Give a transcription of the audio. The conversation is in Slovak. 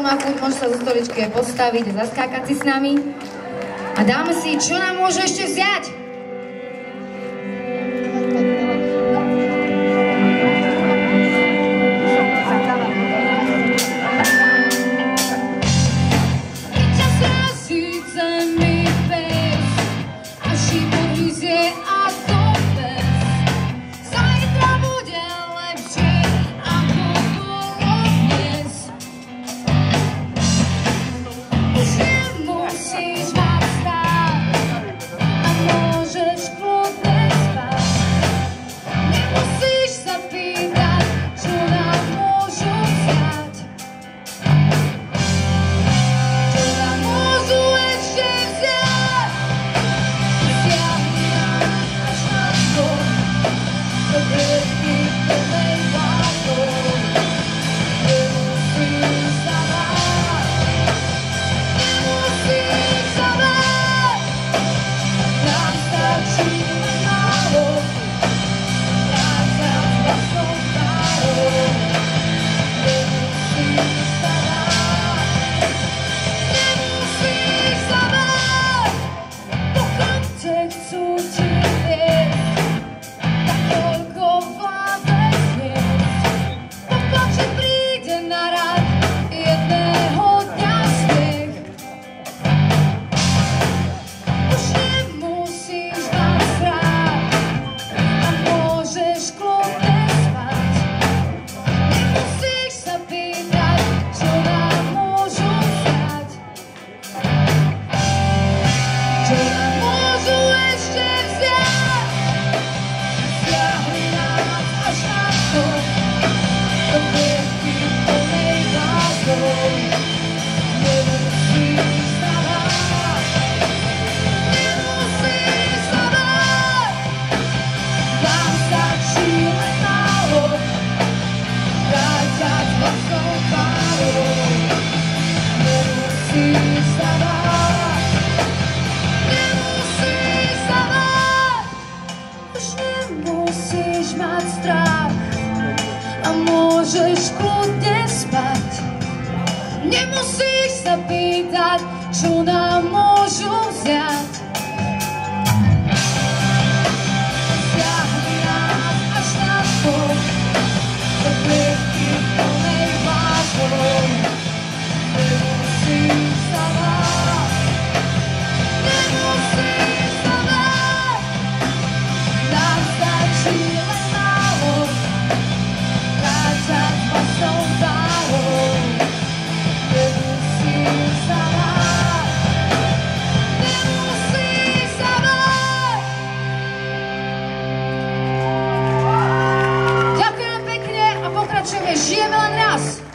má chuť, môže sa zo stoličky postaviť a zaskákať si s nami. A dáme si, čo nám môže ešte vziať. Musíš mať strach a môžeš kľudne spať. Nemusíš sa pýtať, čo nám môžu vziať. Stiahni nás až na spod, do klietky plnej blázov. Nemusíš sa báť, nemusíš sa báť. Nám stačí len málo, kráčať pasou zárou. Nemusíš sa báť, nemusíš sa báť. Ďakujem pekne a pokračujeme. Žijeme len raz.